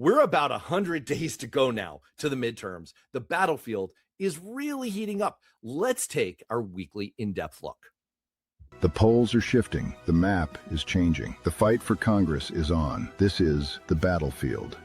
We're about 100 days to go now to the midterms. The battlefield is really heating up. Let's take our weekly in-depth look. The polls are shifting. The map is changing. The fight for Congress is on. This is the battlefield.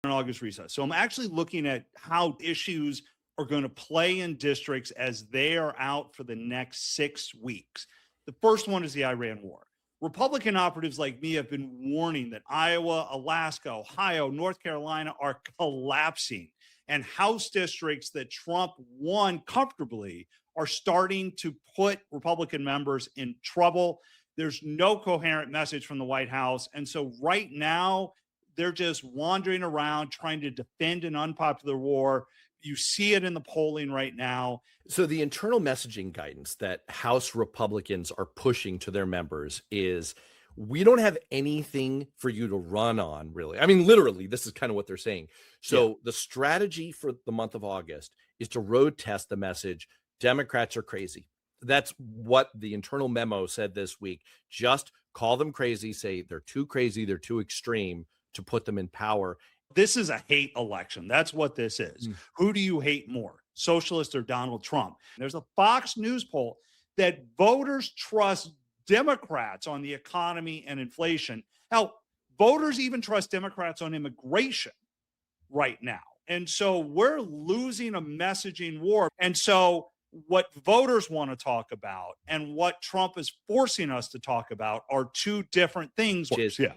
An August recess. So I'm actually looking at how issues are going to play in districts as they are out for the next 6 weeks. The first one is the Iran war. Republican operatives like me have been warning that Iowa, Alaska, Ohio, North Carolina are collapsing, and House districts that Trump won comfortably are starting to put Republican members in trouble. There's no coherent message from the White House. And so right now, they're just wandering around trying to defend an unpopular war. You see it in the polling right now. So the internal messaging guidance that House Republicans are pushing to their members is, we don't have anything for you to run on, really. I mean, literally, this is kind of what they're saying. So the strategy for the month of August is to road test the message, Democrats are crazy. That's what the internal memo said this week. Just call them crazy, say they're too crazy, they're too extreme to put them in power. This is a hate election. That's what this is. Who do you hate more, socialist or Donald Trump? There's a Fox News poll that voters trust Democrats on the economy and inflation. Hell, voters even trust Democrats on immigration right now. And so we're losing a messaging war. And so what voters want to talk about and what Trump is forcing us to talk about are two different things.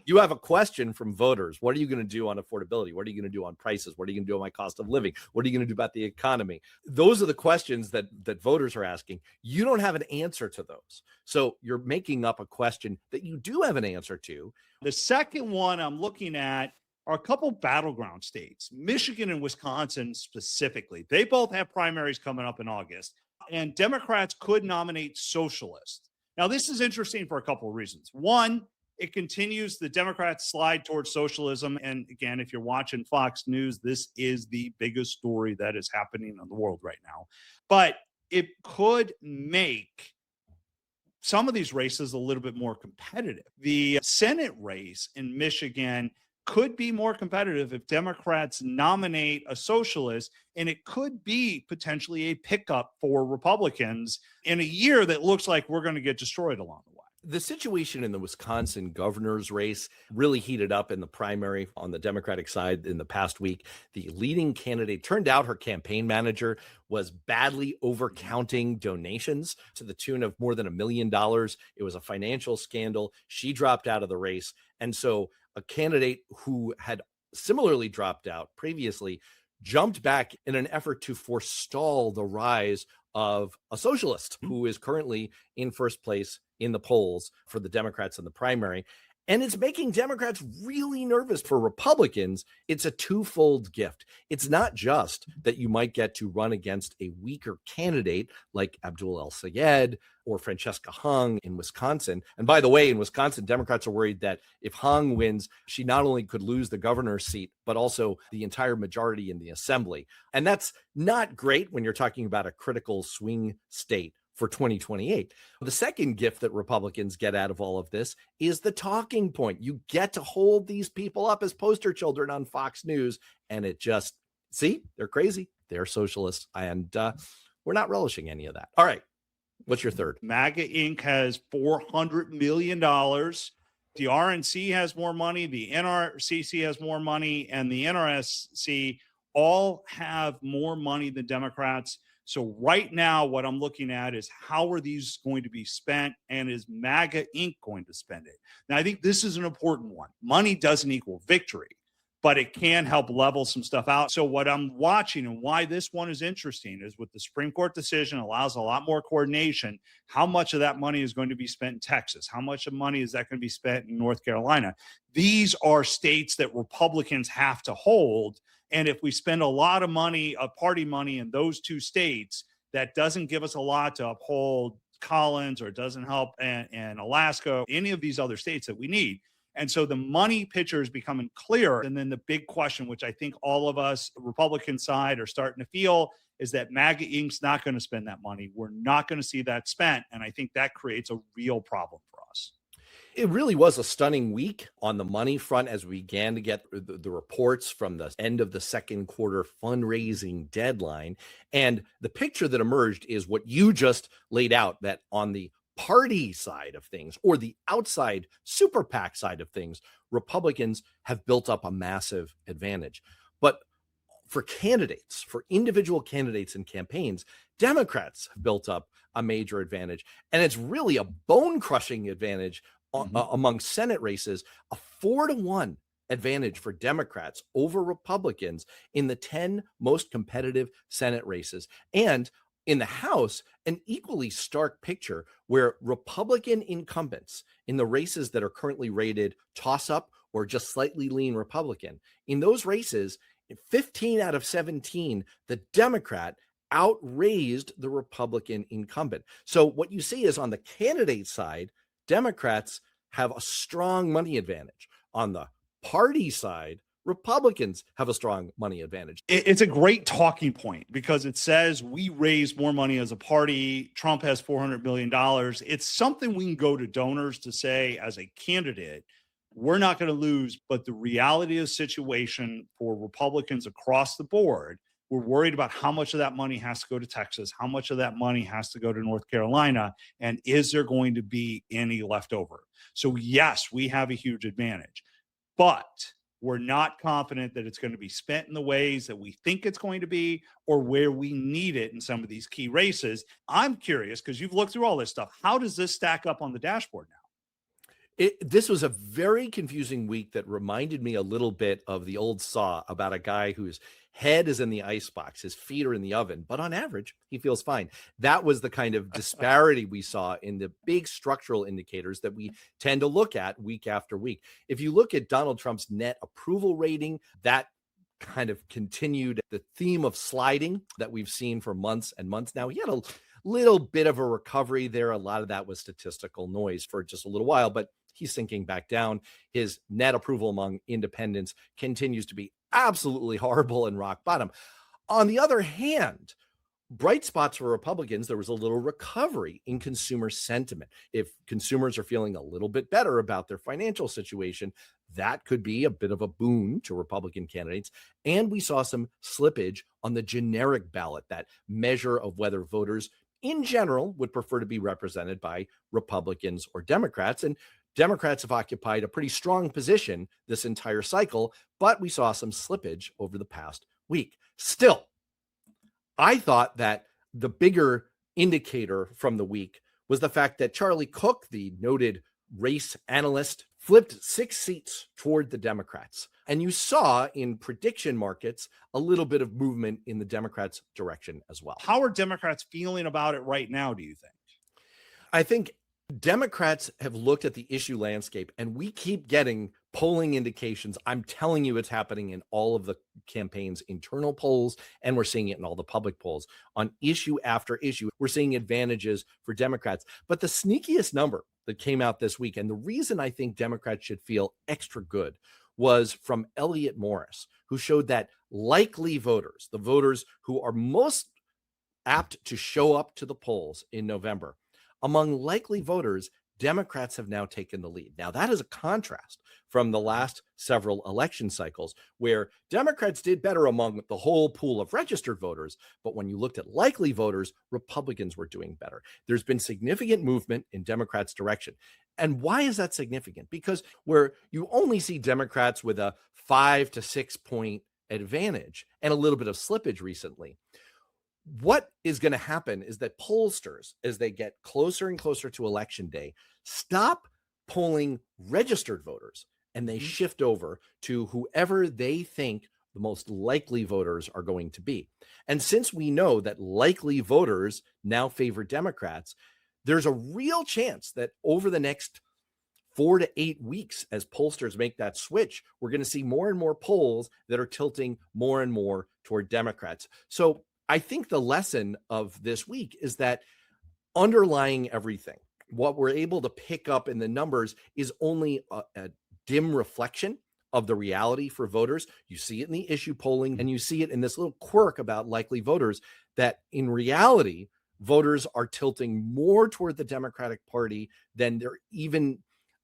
You have a question from voters. What are you going to do on affordability? What are you going to do on prices? What are you going to do on my cost of living? What are you going to do about the economy? Those are the questions that voters are asking. You don't have an answer to those. So you're making up a question that you do have an answer to. The second one I'm looking at are a couple battleground states, Michigan and Wisconsin specifically. They both have primaries coming up in August, and Democrats could nominate socialists. Now, this is interesting for a couple of reasons. One, it continues the Democrats' slide towards socialism. And again, if you're watching Fox News, this is the biggest story that is happening in the world right now. But it could make some of these races a little bit more competitive. The Senate race in Michigan could be more competitive if Democrats nominate a socialist, and it could be potentially a pickup for Republicans in a year that looks like we're going to get destroyed along the way. The situation in the Wisconsin governor's race really heated up in the primary on the Democratic side in the past week. The leading candidate, turned out her campaign manager was badly overcounting donations to the tune of more than $1 million. It was a financial scandal. She dropped out of the race. And so a candidate who had similarly dropped out previously jumped back in an effort to forestall the rise of a socialist who is currently in first place in the polls for the Democrats in the primary. And it's making Democrats really nervous. For Republicans, it's a twofold gift. It's not just that you might get to run against a weaker candidate like Abdul El-Sayed or Francesca Hung in Wisconsin. And by the way, in Wisconsin, Democrats are worried that if Hung wins, she not only could lose the governor's seat, but also the entire majority in the assembly. And that's not great when you're talking about a critical swing state for 2028. The second gift that Republicans get out of all of this is the talking point. You get to hold these people up as poster children on Fox News, and it just, see, they're crazy. They're socialists, and we're not relishing any of that. All right. What's your third? MAGA Inc. has $400 million. The RNC has more money. The NRCC has more money. And the NRSC all have more money than Democrats. So right now, what I'm looking at is how are these going to be spent, and is MAGA Inc. going to spend it? Now, I think this is an important one. Money doesn't equal victory, but it can help level some stuff out. So what I'm watching and why this one is interesting is with the Supreme Court decision allows a lot more coordination. How much of that money is going to be spent in Texas? How much of money is that going to be spent in North Carolina? These are states that Republicans have to hold. And if we spend a lot of money, party money in those two states, that doesn't give us a lot to uphold Collins, or it doesn't help in Alaska, any of these other states that we need. And so the money picture is becoming clearer. And then the big question, which I think all of us Republican side are starting to feel, is that MAGA Inc.'s not going to spend that money. We're not going to see that spent. And I think that creates a real problem for us. It really was a stunning week on the money front as we began to get the reports from the end of the second quarter fundraising deadline. And the picture that emerged is what you just laid out, that on the party side of things, or the outside super PAC side of things, Republicans have built up a massive advantage. But for candidates, for individual candidates and campaigns, Democrats have built up a major advantage. And it's really a bone crushing advantage among Senate races, a 4-1 advantage for Democrats over Republicans in the 10 most competitive Senate races. And in the House, an equally stark picture where Republican incumbents in the races that are currently rated toss up or just slightly lean Republican, in those races, 15 out of 17, the Democrat outraised the Republican incumbent. So what you see is on the candidate side, Democrats have a strong money advantage. On the party side, Republicans have a strong money advantage. It's a great talking point because it says we raise more money as a party. Trump has $400 million. It's something we can go to donors to say as a candidate, we're not going to lose. But the reality of the situation for Republicans across the board, we're worried about how much of that money has to go to Texas, how much of that money has to go to North Carolina, and is there going to be any left over? So yes, we have a huge advantage, but we're not confident that it's going to be spent in the ways that we think it's going to be or where we need it in some of these key races. I'm curious, because you've looked through all this stuff. How does this stack up on the dashboard now? This was a very confusing week that reminded me a little bit of the old saw about a guy whose head is in the icebox, his feet are in the oven, but on average, he feels fine. That was the kind of disparity we saw in the big structural indicators that we tend to look at week after week. If you look at Donald Trump's net approval rating, that kind of continued the theme of sliding that we've seen for months and months now. He had a little bit of a recovery there. A lot of that was statistical noise for just a little while, but he's sinking back down. His net approval among independents continues to be absolutely horrible and rock bottom. On the other hand, bright spots for Republicans, there was a little recovery in consumer sentiment. If consumers are feeling a little bit better about their financial situation, that could be a bit of a boon to Republican candidates. And we saw some slippage on the generic ballot, that measure of whether voters in general would prefer to be represented by Republicans or Democrats. And Democrats have occupied a pretty strong position this entire cycle, but we saw some slippage over the past week. Still, I thought that the bigger indicator from the week was the fact that Charlie Cook, the noted race analyst, flipped 6 seats toward the Democrats. And you saw in prediction markets a little bit of movement in the Democrats' direction as well. How are Democrats feeling about it right now, do you think? I think Democrats have looked at the issue landscape, and we keep getting polling indications. I'm telling you, it's happening in all of the campaign's internal polls, and we're seeing it in all the public polls. On issue after issue, we're seeing advantages for Democrats. But the sneakiest number that came out this week, and the reason I think Democrats should feel extra good, was from Elliot Morris, who showed that likely voters, the voters who are most apt to show up to the polls in November, among likely voters, Democrats have now taken the lead. Now, that is a contrast from the last several election cycles where Democrats did better among the whole pool of registered voters. But when you looked at likely voters, Republicans were doing better. There's been significant movement in Democrats' direction. And why is that significant? Because where you only see Democrats with a 5 to 6 point advantage and a little bit of slippage recently, what is going to happen is that pollsters, as they get closer and closer to election day, stop polling registered voters and they shift over to whoever they think the most likely voters are going to be. And since we know that likely voters now favor Democrats, there's a real chance that over the next 4 to 8 weeks, as pollsters make that switch, we're going to see more and more polls that are tilting more and more toward Democrats. So I think the lesson of this week is that underlying everything, what we're able to pick up in the numbers is only a dim reflection of the reality for voters. You see it in the issue polling, and you see it in this little quirk about likely voters, that in reality, voters are tilting more toward the Democratic Party than they're even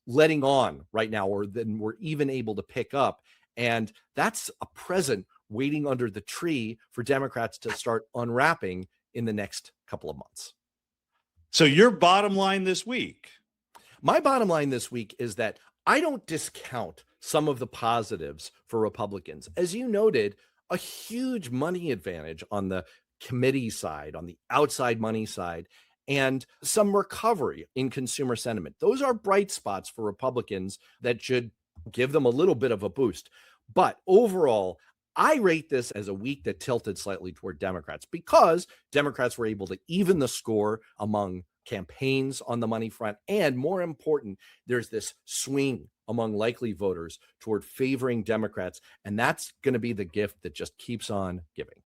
letting on right now, or than we're even able to pick up. And that's a present waiting under the tree for Democrats to start unwrapping in the next couple of months. So your bottom line this week? My bottom line this week is that I don't discount some of the positives for Republicans. As you noted, a huge money advantage on the committee side, on the outside money side, and some recovery in consumer sentiment. Those are bright spots for Republicans that should give them a little bit of a boost. But overall, I rate this as a week that tilted slightly toward Democrats because Democrats were able to even the score among campaigns on the money front. And more important, there's this swing among likely voters toward favoring Democrats. And that's going to be the gift that just keeps on giving.